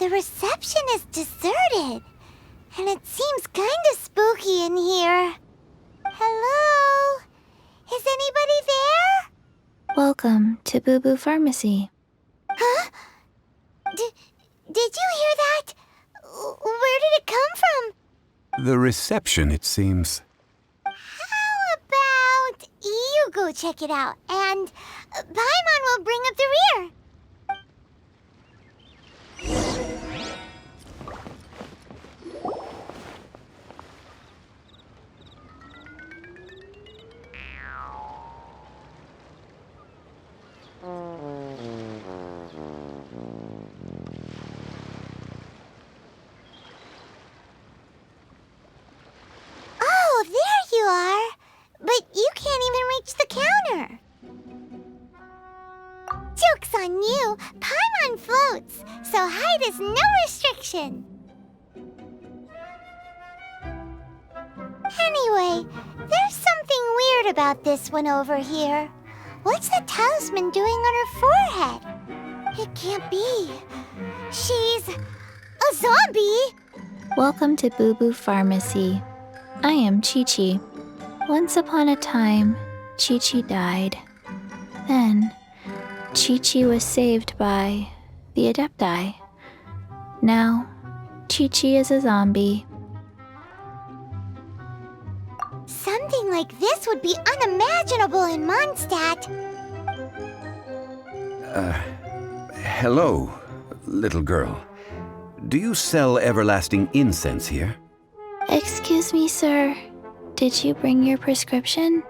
The reception is deserted, and it seems kinda spooky in here. Hello? Is anybody there? Welcome to Bubu Pharmacy. Huh? Did you hear that? Where did it come from? The reception, it seems. How about you go check it out, and Paimon will bring up the rear. Oh, there you are. But you can't even reach the counter. Joke's on you. Paimon floats, so height is no restriction. Anyway, there's something weird about this one over here. What's the talisman doing on her forehead? It can't be. She's a zombie. Welcome to Bubu Pharmacy. I am Qiqi. Once upon a time, Qiqi died. Then, Qiqi was saved by the Adepti. Now, Qiqi is a zombie. Something like this would be unimaginable in Mondstadt. Hello, little girl. Do you sell Everlasting Incense here? Excuse me, sir. Did you bring your prescription?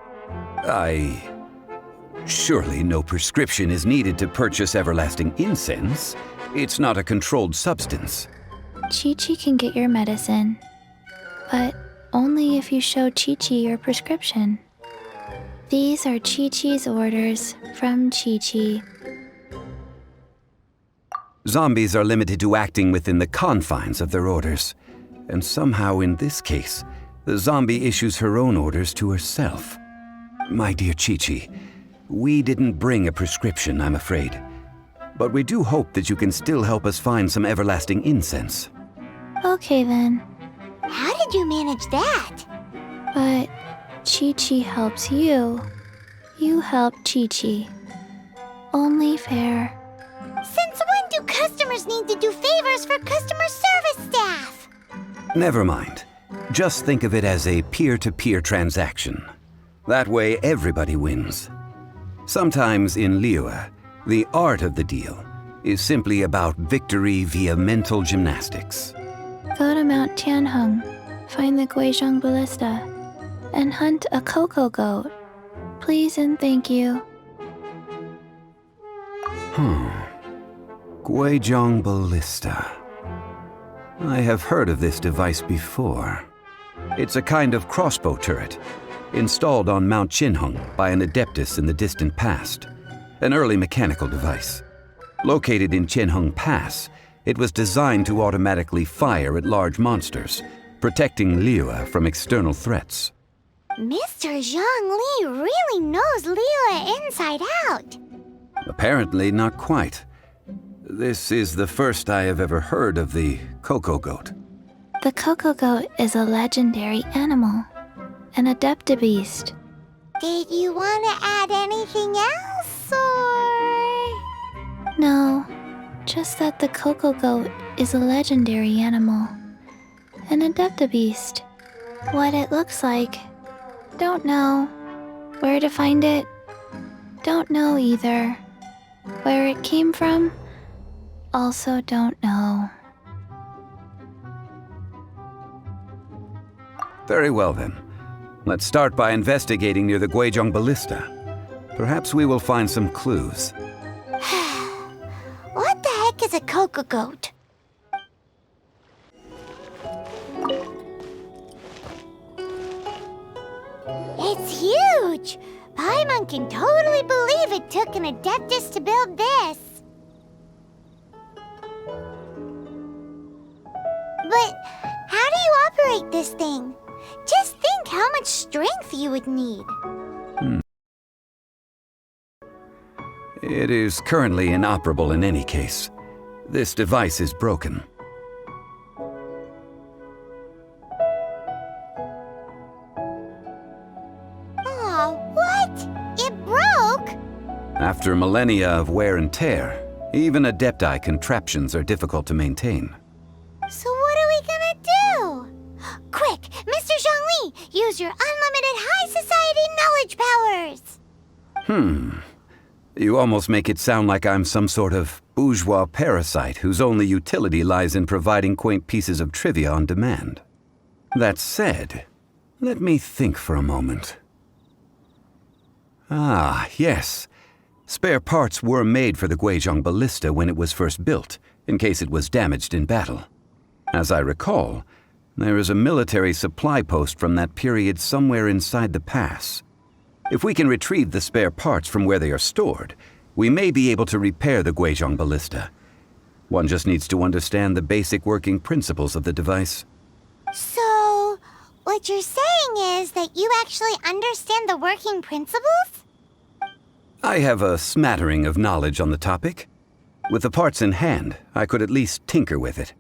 Surely no prescription is needed to purchase Everlasting Incense. It's not a controlled substance. Qiqi can get your medicine, but only if you show Qiqi your prescription. These are Qiqi's orders from Qiqi. Zombies are limited to acting within the confines of their orders. And somehow in this case, the zombie issues her own orders to herself. My dear Qiqi, we didn't bring a prescription, I'm afraid. But we do hope that you can still help us find some Everlasting Incense. Okay then, How did you manage that? but Qiqi helps you. You help Qiqi. Only fair. Since when do customers need to do favors for customer service staff? Never mind. Just think of it as a peer-to-peer transaction. That way everybody wins. Sometimes in Liyue, the art of the deal is simply about victory via mental gymnastics. Go to Mount Tianheng, find the Guizhong Ballista, and hunt a cocoa goat. Please and thank you. Guizhong Ballista. I have heard of this device before. It's a kind of crossbow turret, installed on Mount Tianheng by an adeptus in the distant past. An early mechanical device. Located in Tianheng Pass, it was designed to automatically fire at large monsters, protecting Liyue from external threats. Mr. Zhang Li really knows Liyue inside out. Apparently not quite. This is the first I have ever heard of the cocoa goat. The cocoa goat is a legendary animal, an adeptabeast. Did you want to add anything else, or...? No, just that the cocoa goat is a legendary animal, an adeptabeast. What it looks like, don't know. Where to find it, don't know either. Where it came from, also don't know. Very well then. Let's start by investigating near the Guizhong Ballista. Perhaps we will find some clues. What the heck is a cocoa goat? It's huge! Paimon can totally believe it took an adeptus to build this. But how do you operate this thing? Just think how much strength you would need. It is currently inoperable in any case. This device is broken. Aw, what? It broke? After millennia of wear and tear, even Adepti contraptions are difficult to maintain. So what are we gonna do? Quick, Mr. Zhongli, use your unlimited high society knowledge powers! You almost make it sound like I'm some sort of bourgeois parasite whose only utility lies in providing quaint pieces of trivia on demand. That said, let me think for a moment. Ah, yes. Spare parts were made for the Guizhong Ballista when it was first built, in case it was damaged in battle. As I recall, there is a military supply post from that period somewhere inside the pass. If we can retrieve the spare parts from where they are stored, we may be able to repair the Guizhong Ballista. One just needs to understand the basic working principles of the device. So, what you're saying is that you actually understand the working principles? I have a smattering of knowledge on the topic. With the parts in hand, I could at least tinker with it.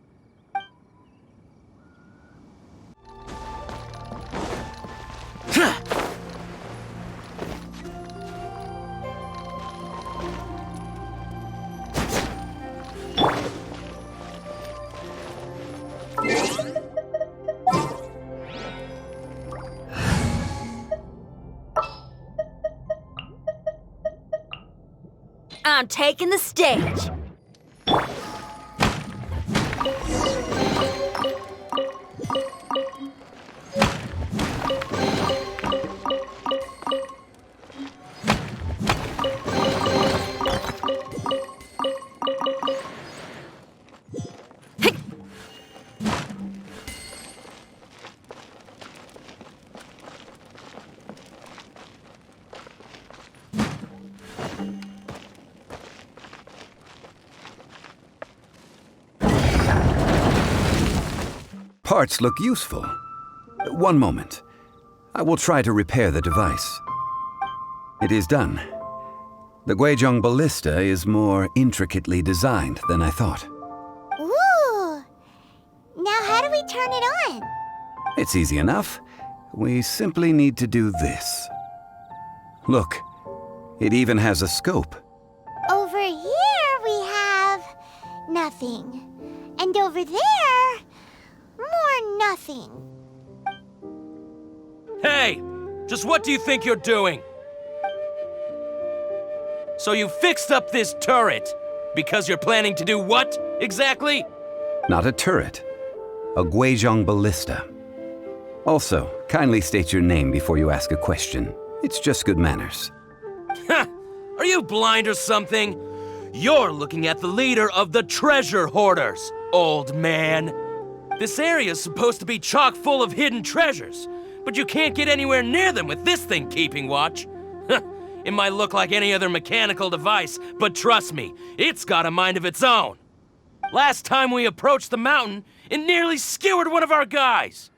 I'm taking the stage. Parts look useful. One moment. I will try to repair the device. It is done. The Guizhong Ballista is more intricately designed than I thought. Ooh! Now how do we turn it on? It's easy enough. We simply need to do this. Look, it even has a scope. Over here we have nothing. And over there, more nothing. Hey! Just what do you think you're doing? So you fixed up this turret because you're planning to do what, exactly? Not a turret. A Guizhong Ballista. Also, kindly state your name before you ask a question. It's just good manners. Ha! Are you blind or something? You're looking at the leader of the treasure hoarders, old man. This area's supposed to be chock full of hidden treasures, but you can't get anywhere near them with this thing keeping watch. It might look like any other mechanical device, but trust me, it's got a mind of its own. Last time we approached the mountain, it nearly skewered one of our guys.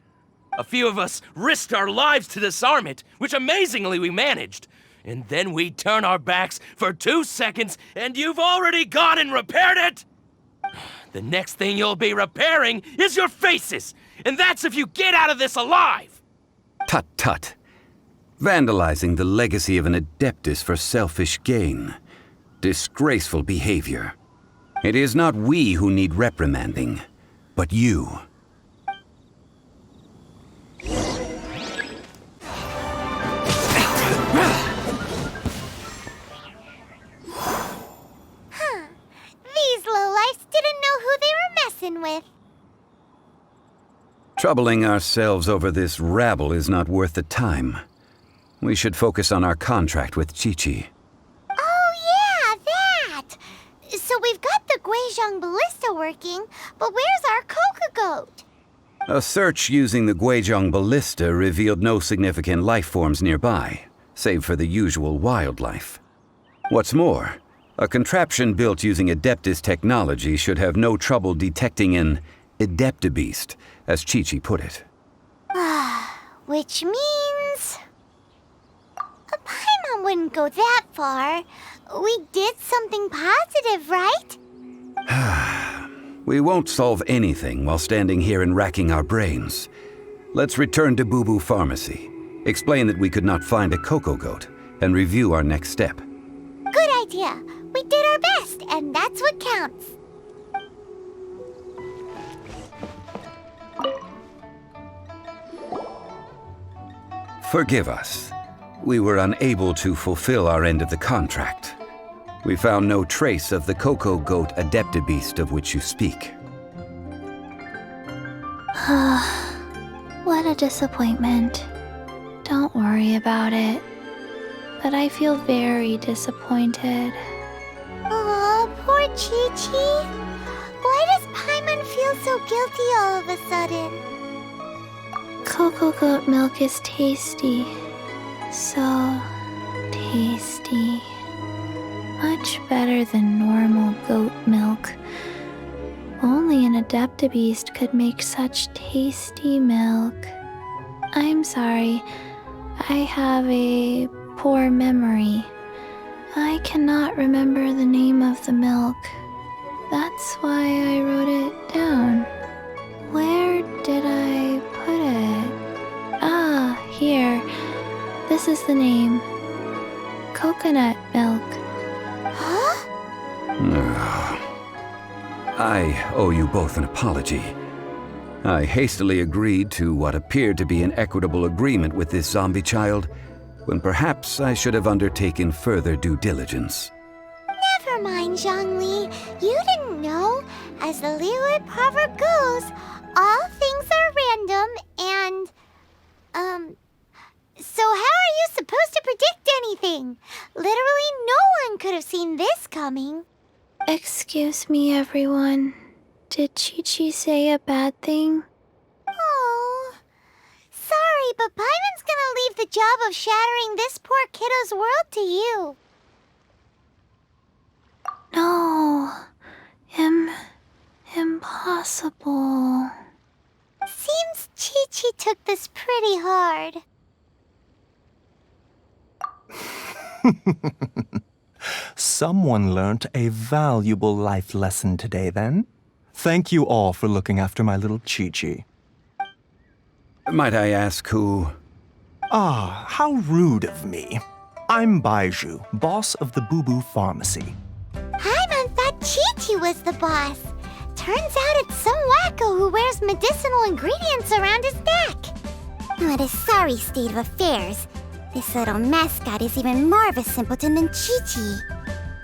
A few of us risked our lives to disarm it, which amazingly we managed. And then we turn our backs for 2 seconds, and you've already gone and repaired it! The next thing you'll be repairing is your faces, and that's if you get out of this alive! Tut tut. Vandalizing the legacy of an Adeptus for selfish gain. Disgraceful behavior. It is not we who need reprimanding, but you. These lowlifes didn't know who they were messing with. Troubling ourselves over this rabble is not worth the time. We should focus on our contract with Qiqi. Oh yeah, that! So we've got the Guizhong Ballista working, but where's our Coca Goat? A search using the Guizhong Ballista revealed no significant life forms nearby, save for the usual wildlife. What's more, a contraption built using Adeptus technology should have no trouble detecting an Adeptabeast, as Qiqi put it. Which means... Paimon wouldn't go that far. We did something positive, right? We won't solve anything while standing here and racking our brains. Let's return to Bubu Pharmacy, explain that we could not find a cocoa goat, and review our next step. Good idea. We did our best, and that's what counts. Forgive us. We were unable to fulfill our end of the contract. We found no trace of the cocoa goat adeptabeast of which you speak. What a disappointment. Don't worry about it. But I feel very disappointed. Aw, poor Qiqi. Why does Paimon feel so guilty all of a sudden? Cocoa goat milk is tasty. So tasty. Much better than normal goat milk. Only an adeptabeast could make such tasty milk. I'm sorry. I have a poor memory. I cannot remember the name of the milk. That's why I wrote it down. Where did I put it? Ah, here. This is the name. Coconut milk. Huh? I owe you both an apology. I hastily agreed to what appeared to be an equitable agreement with this zombie child, when perhaps I should have undertaken further due diligence. Never mind, Zhongli. You didn't know. As the Liyue proverb goes, all things are random and, so how are you supposed to predict anything? Literally no one could have seen this coming. Excuse me, everyone. Did Qiqi say a bad thing? Oh, sorry, but Paimon's gonna leave the job of shattering this poor kiddo's world to you. No. Impossible. Seems Qiqi took this pretty hard. Someone learnt a valuable life lesson today, then. Thank you all for looking after my little Qiqi. Might I ask who? Ah, how rude of me. I'm Baizhu, boss of the Bubu Pharmacy. Paimon thought Qiqi was the boss. Turns out it's some wacko who wears medicinal ingredients around his neck. What a sorry state of affairs. This little mascot is even more of a simpleton than Qiqi.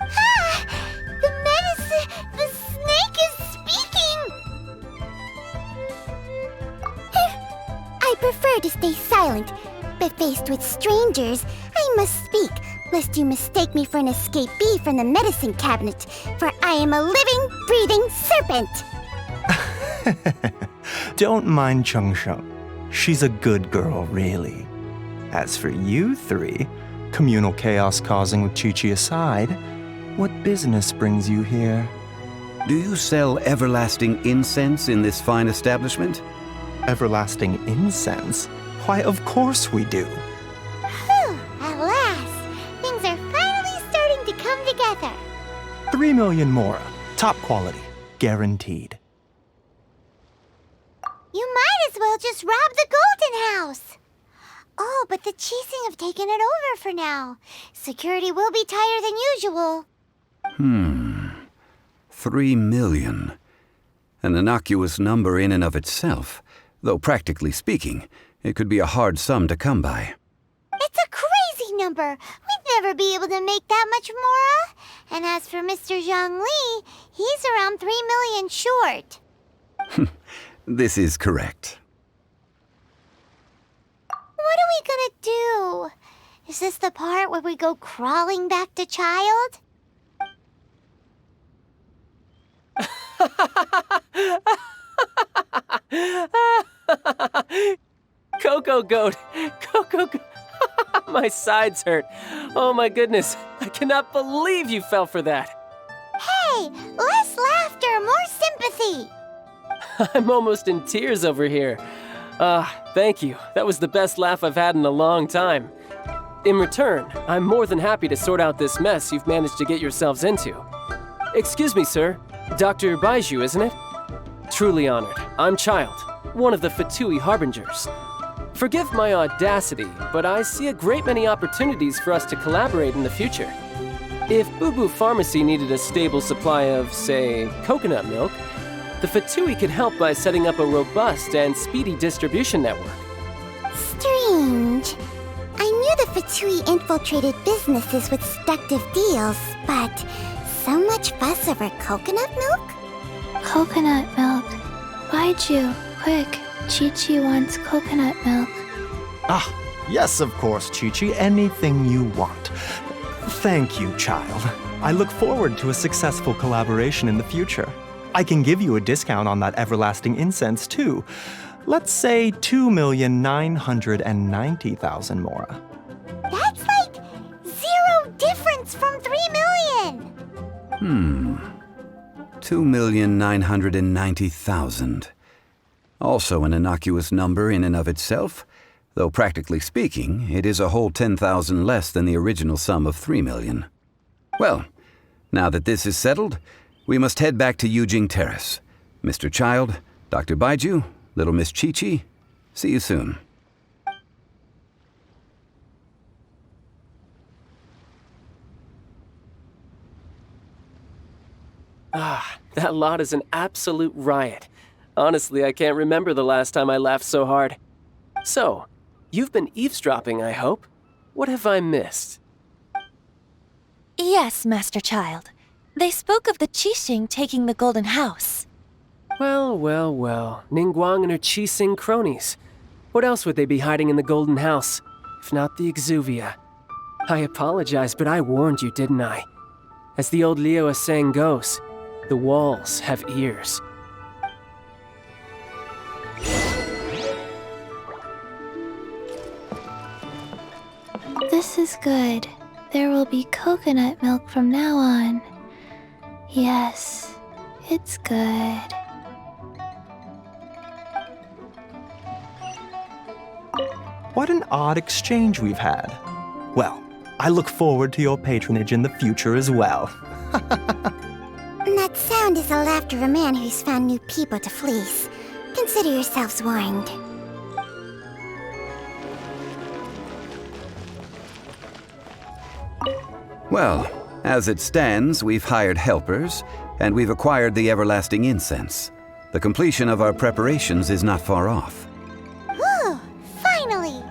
Ah! The snake is speaking! I prefer to stay silent, but faced with strangers, I must speak, lest you mistake me for an escapee from the medicine cabinet, for I am a living, breathing serpent! Don't mind Chengsheng. She's a good girl, really. As for you three, communal chaos causing with Qiqi aside, what business brings you here? Do you sell Everlasting Incense in this fine establishment? Everlasting Incense? Why, of course we do. Whew, at last, things are finally starting to come together. 3 million more. Top quality. Guaranteed. You might as well just rob the Golden House. Oh, but the Qixing have taken it over for now. Security will be tighter than usual. 3 million. An innocuous number in and of itself, though practically speaking, it could be a hard sum to come by. It's a crazy number. We'd never be able to make that much more. And as for Mr. Zhongli, he's around 3 million short. This is correct. What are we gonna do? Is this the part where we go crawling back to child? Cocoa goat! Cocoa goat! My sides hurt. Oh my goodness. I cannot believe you fell for that. Hey, less laughter, more sympathy. I'm almost in tears over here. Thank you. That was the best laugh I've had in a long time. In return, I'm more than happy to sort out this mess you've managed to get yourselves into. Excuse me, sir. Dr. Baizhu, isn't it? Truly honored. I'm Child, one of the Fatui Harbingers. Forgive my audacity, but I see a great many opportunities for us to collaborate in the future. If Bubu Pharmacy needed a stable supply of, say, coconut milk, the Fatui could help by setting up a robust and speedy distribution network. Strange. I knew the Fatui infiltrated businesses with seductive deals, but so much fuss over coconut milk? Coconut milk. Baizhu, quick. Qiqi wants coconut milk. Ah, yes, of course, Qiqi. Anything you want. Thank you, child. I look forward to a successful collaboration in the future. I can give you a discount on that Everlasting Incense, too. Let's say 2,990,000 mora. That's like 0 difference from 3 million! 2,990,000. Also an innocuous number in and of itself, though practically speaking, it is a whole 10,000 less than the original sum of 3 million. Well, now that this is settled, we must head back to Yujing Terrace. Mr. Child, Dr. Baizhu, little Miss Qiqi, see you soon. Ah, that lot is an absolute riot. Honestly, I can't remember the last time I laughed so hard. So, you've been eavesdropping, I hope? What have I missed? Yes, Master Child. They spoke of the Qixing taking the Golden House. Well, well, well. Ningguang and her Qixing cronies. What else would they be hiding in the Golden House, if not the Exuvia? I apologize, but I warned you, didn't I? As the old Liuwa saying goes, the walls have ears. This is good. There will be coconut milk from now on. Yes, it's good. What an odd exchange we've had. Well, I look forward to your patronage in the future as well. That sound is the laughter of a man who's found new people to fleece. Consider yourselves warned. Well, as it stands, we've hired helpers, and we've acquired the Everlasting Incense. The completion of our preparations is not far off. Whew, finally!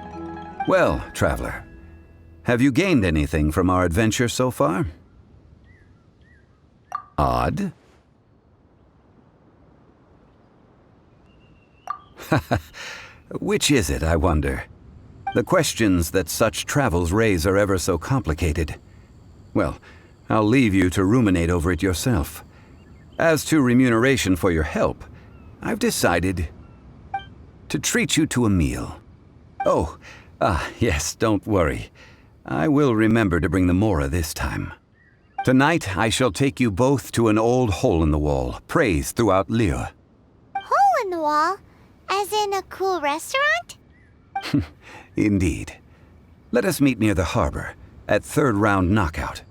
Well, traveler, have you gained anything from our adventure so far? Odd? Which is it, I wonder? The questions that such travels raise are ever so complicated. Well, I'll leave you to ruminate over it yourself. As to remuneration for your help, I've decided to treat you to a meal. Oh, yes, don't worry. I will remember to bring the Mora this time. Tonight, I shall take you both to an old hole-in-the-wall, praised throughout Liuwa. Hole in the wall? As in a cool restaurant? Indeed. Let us meet near the harbor, at third round knockout.